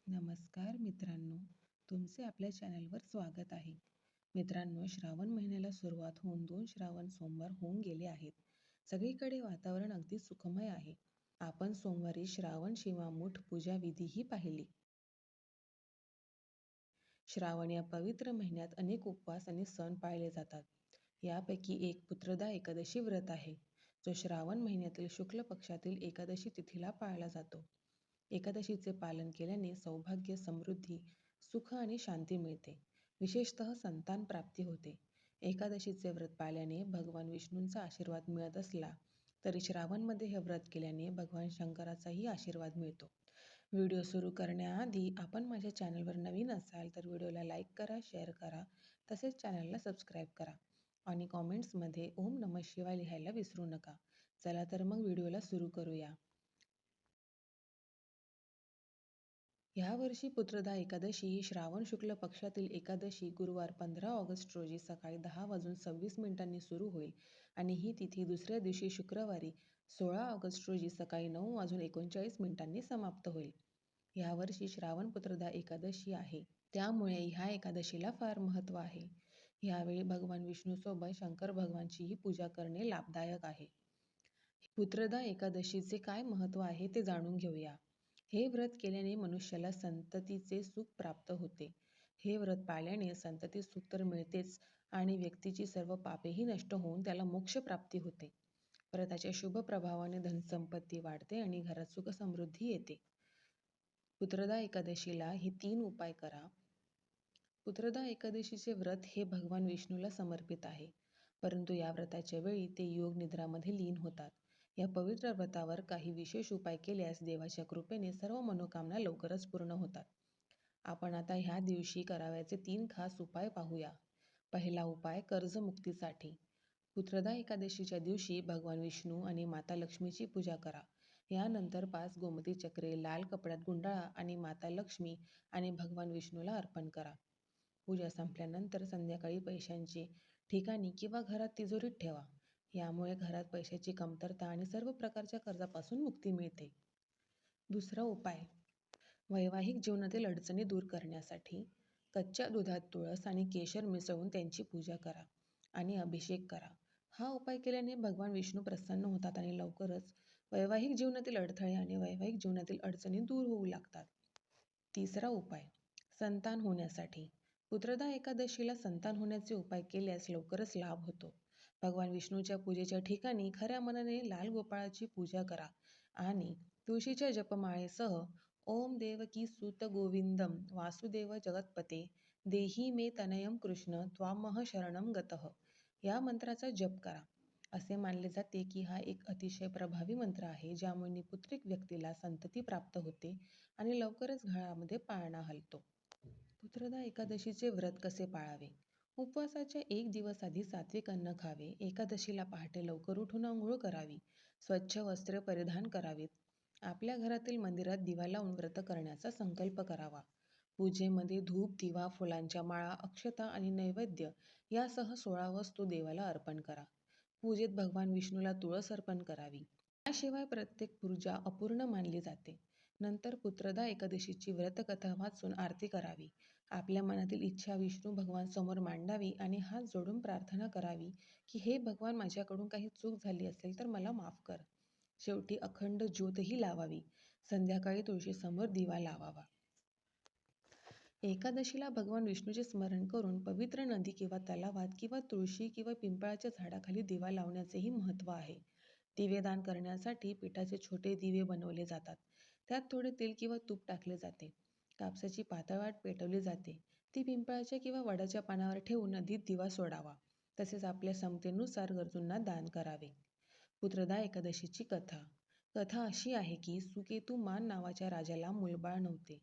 नमस्कार मित्रांनो, तुमचे आपल्या चॅनलवर स्वागत आहे. मित्रांनो, श्रावण महिन्याला सुरुवात होऊन 2 श्रावण सोमवार होऊन गेले आहेत. सगळीकडे वातावरण अगदी सुखमय आहे. आपण सोमवारी श्रावण शिवामूठ पूजा विधीही पाहिली. श्रावण या पवित्र महिन्यात अनेक उपवास आणि सण पाळले जातात. यापैकी एक पुत्रदा एकादशी व्रत आहे, जो श्रावण महिन्यातील शुक्ल पक्षातील एकादशी तिथीला पाळला जातो. एकादशीचे पालन केल्याने सौभाग्य, समृद्धी, सुख आणि शांती मिळते. विशेषतः संतान प्राप्ती होते. एकादशीचे व्रत पाळल्याने भगवान विष्णूंचा आशीर्वाद मिळत असला तरी श्रावणमध्ये हे व्रत केल्याने भगवान शंकराचाही आशीर्वाद मिळतो. व्हिडिओ सुरू करण्याआधी आपण माझ्या चॅनलवर नवीन असाल तर व्हिडिओला लाईक करा, शेअर करा, तसेच चॅनलला सबस्क्राईब करा आणि कॉमेंट्समध्ये ओम नमः शिवाय लिहायला विसरू नका. चला तर मग व्हिडिओला सुरू करूया. यावर्षी पुत्रदा एकादशी ही श्रावण शुक्ल पक्षातील एकादशी गुरुवार 15 ऑगस्ट रोजी सकाळी 10:26 सुरू होईल आणि ही तिथी दुसऱ्या दिवशी शुक्रवारी 16 ऑगस्ट रोजी सकाळी 9:39 समाप्त होईल. यावर्षी श्रावण पुत्रदा एकादशी आहे, त्यामुळे ह्या एकादशीला फार महत्त्व आहे. यावेळी भगवान विष्णूसोबत शंकर भगवानचीही पूजा करणे लाभदायक आहे. पुत्रदा एकादशीचे काय महत्त्व आहे ते जाणून घेऊया. हे व्रत केल्याने मनुष्याला संततीचे सुख प्राप्त होते. हे व्रत पाळल्याने संतती सुख तर मिळतेच आणि व्यक्तीची सर्व पापेही नष्ट होऊन त्याला मोक्ष प्राप्ती होते. व्रताच्या शुभ प्रभावाने धनसंपत्ती वाढते आणि घरात सुख समृद्धी येते. पुत्रदा एकादशीला हे 3 उपाय करा. पुत्रदा एकादशीचे व्रत हे भगवान विष्णूला समर्पित आहे, परंतु या व्रताच्या वेळी ते योग निद्रामध्ये लीन होतात. या पवित्र व्रतावर काही विशेष उपाय केल्यास देवाच्या कृपेने सर्व मनोकामना लवकरच पूर्ण होतात. आपण आता ह्या दिवशी करावयाचे 3 खास उपाय पाहूया. पहिला उपाय कर्जमुक्तीसाठी. पुत्रदा एकादशीच्या दिवशी भगवान विष्णू आणि माता लक्ष्मीची पूजा करा. यानंतर 5 गोमती चक्रे लाल कपड्यात गुंडाळा आणि माता लक्ष्मी आणि भगवान विष्णूला अर्पण करा. पूजा संपल्यानंतर संध्याकाळी पैशांची ठिकाणी किंवा घरात तिजोरीत ठेवा. यामुळे घरात पैशाची कमतरता आणि सर्व प्रकारच्या कर्जापासून मुक्ती मिळते. दुसरा उपाय वैवाहिक जीवनातील अडचणी दूर करण्यासाठी. कच्च्या दुधात तुळस आणि केशर मिसळून त्यांची पूजा करा आणि अभिषेक करा. हा उपाय केल्याने भगवान विष्णू प्रसन्न होतात आणि लवकरच वैवाहिक जीवनातील अडथळे आणि वैवाहिक जीवनातील अडचणी दूर होऊ लागतात. तिसरा उपाय संतान होण्यासाठी. पुत्रदा एकादशीला संतान होण्याचे उपाय केल्यास लवकरच लाभ होतो. भगवान विष्णूच्या पूजेच्या ठिकाणी खऱ्या मनाने लाल गोपाळाची पूजा करा आणि तुळशीच्या जपमाळेसह ओम देवकी सुत गोविंदम वासुदेव जगतपते देही मे तनयम कृष्ण त्वामह शरणम गतः या मंत्राचा जप करा. असे मानले जाते की हा एक अतिशय प्रभावी मंत्र आहे, ज्यामुळे निपुत्रिक व्यक्तीला संतती प्राप्त होते आणि लवकरच घरामध्ये पाळणा हलतो. पुत्रदा एकादशीचे व्रत कसे पाळावे. उपवासाच्या 1 दिवस आधी सात्विक अन्न खावे. एकादशीला पहाटे लवकर उठून आंघोळ करावी. स्वच्छ वस्त्रे परिधान करावीत. आपल्या घरातील मंदिरात दिवा लावून व्रत करण्याचा संकल्प करावा. पूजेमध्ये धूप, दिवा, फुलांच्या माळा, अक्षता आणि नैवेद्य यासह 16 वस्तू देवाला अर्पण करा. पूजेत भगवान विष्णूला तुळस अर्पण करावी. याशिवाय प्रत्येक पूजा अपूर्ण मानली जाते. नंतर पुत्रदा एकादशीची व्रतकथा वाचून आरती करावी. आपल्या मनातील इच्छा विष्णू भगवान समोर मांडावी आणि हात जोडून प्रार्थना करावी की हे भगवान, माझ्याकडून काही चूक झाली असेल तर मला माफ कर. शेवटी अखंड ज्योतही लावावी. संध्याकाळी तुळशीसमोर दिवा लावावा. एकादशीला भगवान विष्णूचे स्मरण करून पवित्र नदी किंवा तलावात किंवा तुळशी किंवा पिंपळाच्या झाडाखाली दिवा लावण्याचेही महत्त्व आहे. दिवेदान करण्यासाठी पिठाचे छोटे दिवे बनवले जातात. त्यात थोडे तेल किंवा तूप टाकले जाते. कापसाची पातळ वाट पेटवली जाते. ती पिंपळाच्या किंवा वडाच्या पानावर ठेवून नदीत दिवा सोडावा. तसेच आपल्या समतेनुसार गरजूंना दान करावे. पुत्रदा एकादशीची कथा. कथा अशी आहे की सुकेतुमान नावाच्या राजाला मूलबाळ नव्हते.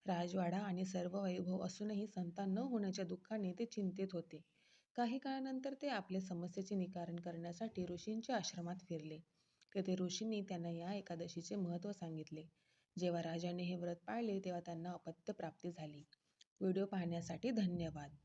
राजवाडा आणि सर्व वैभव असूनही संतान न होण्याच्या दुःखाने ते चिंतेत होते. काही काळानंतर ते आपल्या समस्येचे निवारण करण्यासाठी ऋषींच्या आश्रमात फिरले. तेथे ऋषींनी त्यांना या एकादशीचे महत्त्व सांगितले. जेव्हा राजाने हे व्रत पाळले तेव्हा त्यांना अपत्य प्राप्ती झाली. व्हिडिओ पाहण्यासाठी धन्यवाद.